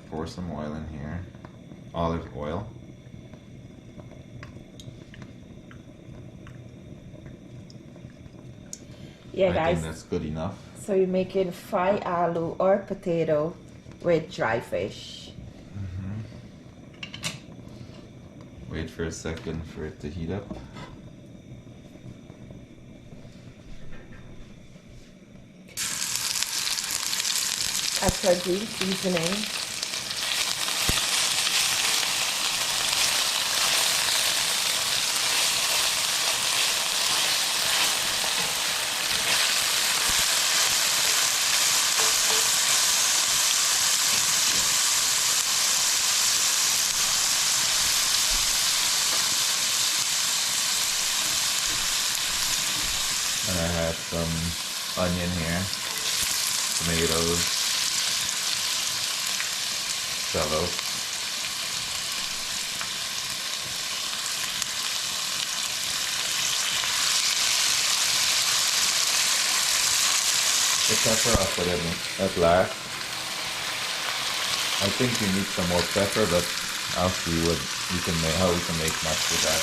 pour some oil in here. Olive oil. Yeah, I guys. think that's good enough. So you're making fried aloo or potato with dry fish. Wait for a second for it to heat up. That's our green seasoning. And I have some onion here, tomatoes, shallots. The pepper I'll put in at last. I think you need some more pepper, but I'll see what we can make, how we can make much with that.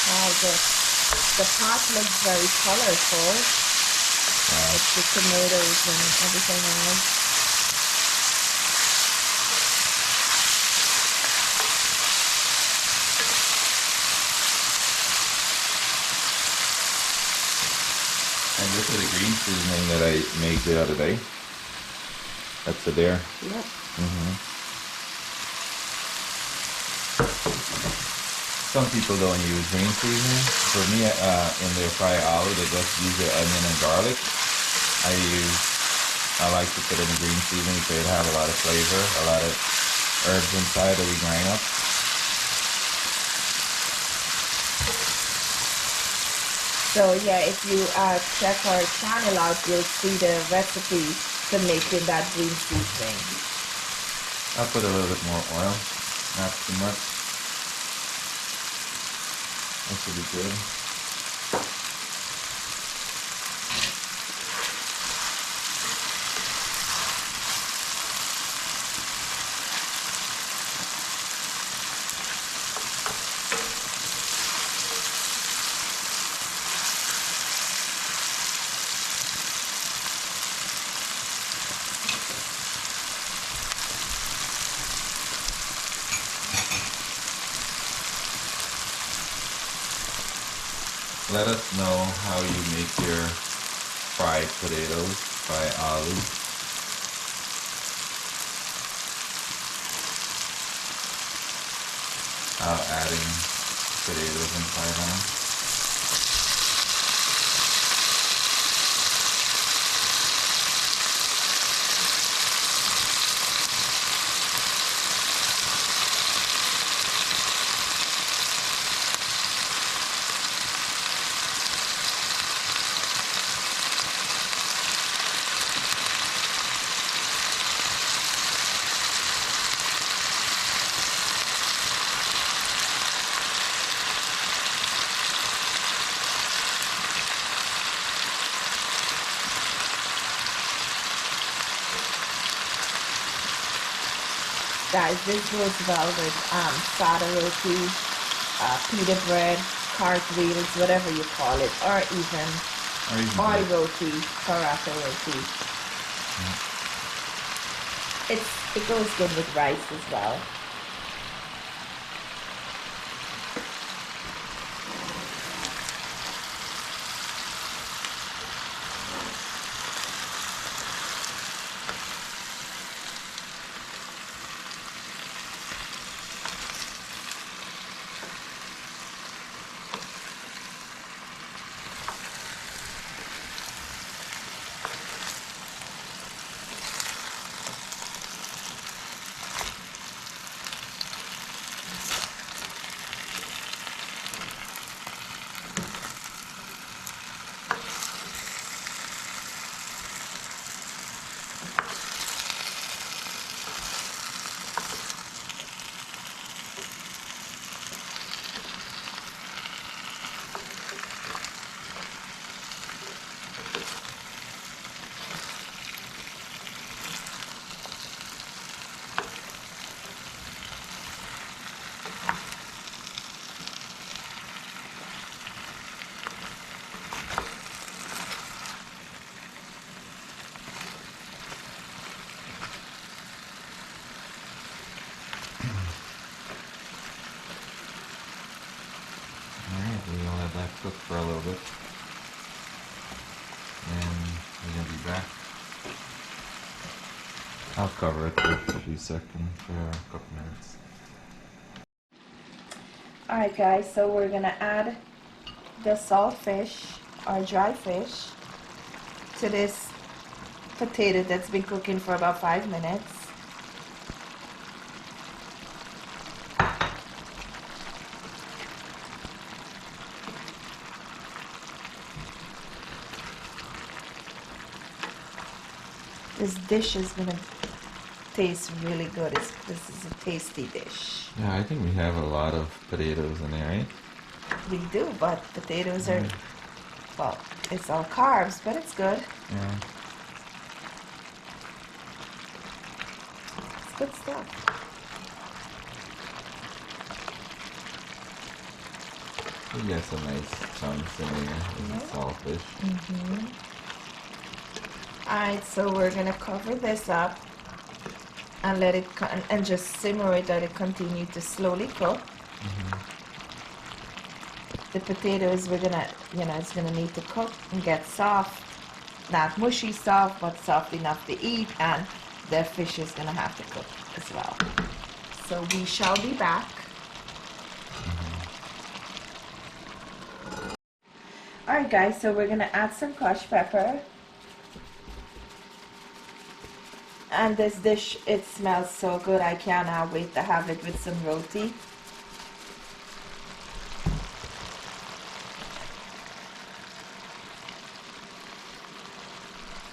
Wow, the pot looks very colorful. With the tomatoes and everything else. And this is the green seasoning that I made the other day. That's it there. Yep. Some people don't use green seasoning. For me, in their fried aloo, they just use the onion and garlic. I like to put in the green seasoning so it have a lot of flavor, a lot of herbs inside that we grind up. So yeah, if you check our channel out, you'll see the recipe to making that green seasoning. I'll put a little bit more oil, not too much. That should be good. Let us know how you make your fried potatoes, fried aloo. Adding potatoes and fried them. Guys, this goes well with sada roti, pita bread, cartwheels, whatever you call it, or even oil roti, paratha roti. It goes good with rice as well. that cook for a little bit. And we're gonna be back. I'll cover it for a few seconds, for a couple minutes. Alright guys, so we're gonna add the salt fish or dry fish to this potato that's been cooking for about 5 minutes. This dish is gonna taste really good. This is a tasty dish. Yeah, I think we have a lot of potatoes in there, right? We do, but potatoes are, well, it's all carbs, but it's good. Yeah. It's good stuff. We got some nice chunks in there. This is saltfish. Alright, so we're gonna cover this up and let it and just simmer it, let it continue to slowly cook. The potatoes, we're gonna, it's gonna need to cook and get soft, not mushy soft, but soft enough to eat, and the fish is gonna have to cook as well. So we shall be back. Alright guys, so we're gonna add some crushed pepper. And this dish, it smells so good. I cannot wait to have it with some roti.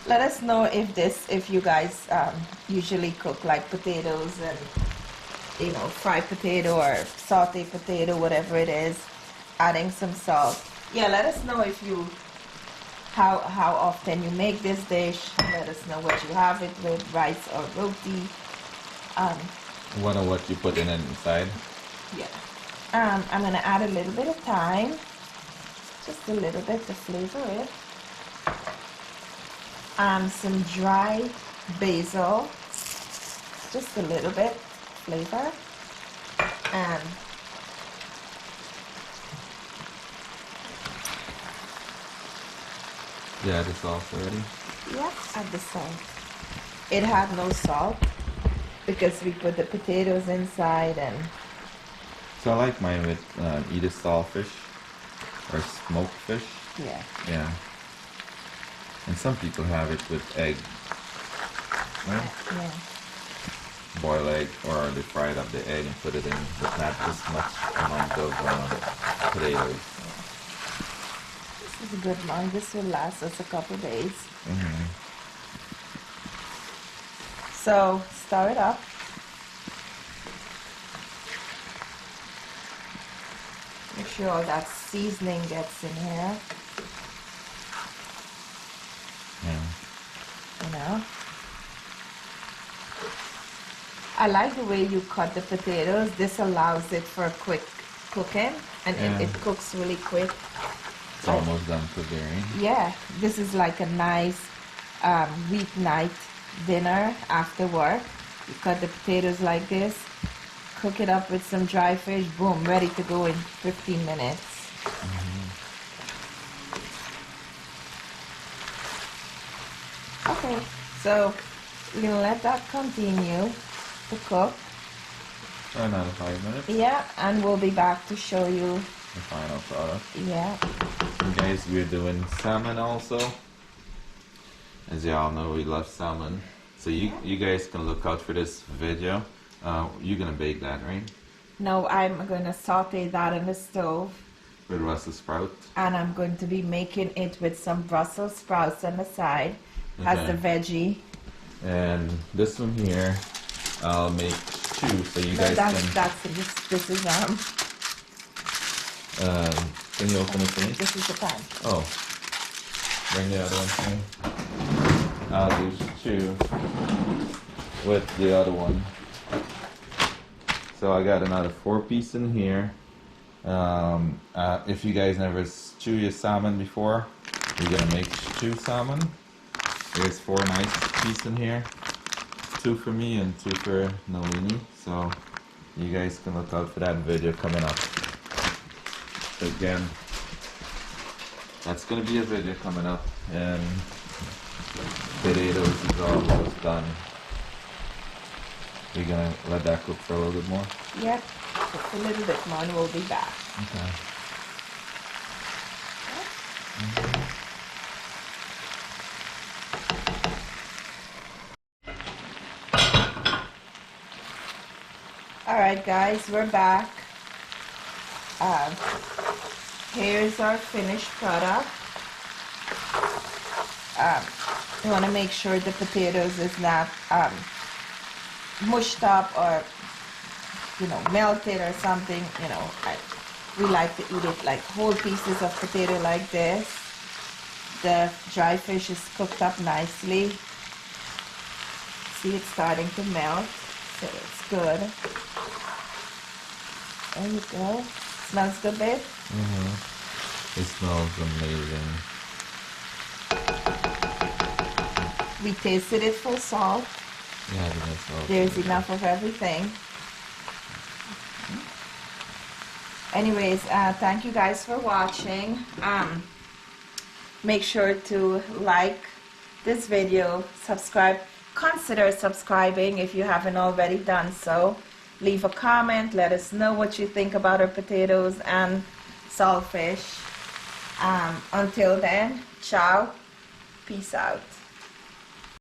Let us know if you guys usually cook like potatoes and, fried potato or sauteed potato, whatever it is, adding some salt. Yeah, let us know if you how often you make this dish. Let us know what you have it with, rice or roti. What you put in it inside? Yeah. I'm gonna add a little bit of thyme, just a little bit to flavor it. Some dry basil, just a little bit flavor, and Yeah, the salt already. yeah, add the salt. It had no salt because we put the potatoes inside, and So I like mine with either saltfish or smoked fish. yeah. Yeah. And some people have it with egg. Right? Yeah. Boil egg, or they fry up the egg and put it in, but not this much amount of potatoes. This is a good one. This will last us a couple days. So stir it up. Make sure all that seasoning gets in here. Yeah. I like the way you cut the potatoes. This allows it for quick cooking, and it cooks really quick. It's almost done cooking. Yeah, this is like a nice weeknight dinner after work. You cut the potatoes like this, cook it up with some dry fish, boom, ready to go in 15 minutes. Okay, so we're gonna let that continue to cook. For another 5 minutes. Yeah, and we'll be back to show you The final product. Yeah. And guys, we're doing salmon also. As you all know, we love salmon. So you guys can look out for this video. You're gonna bake that, right? No, I'm gonna saute that on the stove. With Brussels sprout. And I'm going to be making it with some Brussels sprouts on the side as the veggie. And this one here, I'll make two, so you guys This is can you open it for me? This is the pan. Oh, bring the other one to me. I'll do two with the other one. So I got another 4-piece in here. If you guys never stew your salmon before, we're gonna make stew salmon. There's 4 nice pieces in here. 2 for me and 2 for Nalini. So you guys can look out for that video coming up. Again, that's gonna be a video coming up, and potatoes is almost done. We're gonna let that cook for a little bit more. Yep, just a little bit more, and we'll be back. Okay. All right, guys, we're back. Here's our finished product. You want to make sure the potatoes is not mushed up or, you know, melted or something. You know, we like to eat it like whole pieces of potato like this. The dry fish is cooked up nicely. See, it's starting to melt, so it's good. There you go. Smells good, babe? Mm-hmm. It smells amazing. We tasted it for salt. Yeah, that's all. There's enough of everything. Anyways, thank you guys for watching. Make sure to like this video, subscribe. Consider subscribing if you haven't already done so. Leave a comment, let us know what you think about our potatoes and saltfish. Until then, ciao, peace out.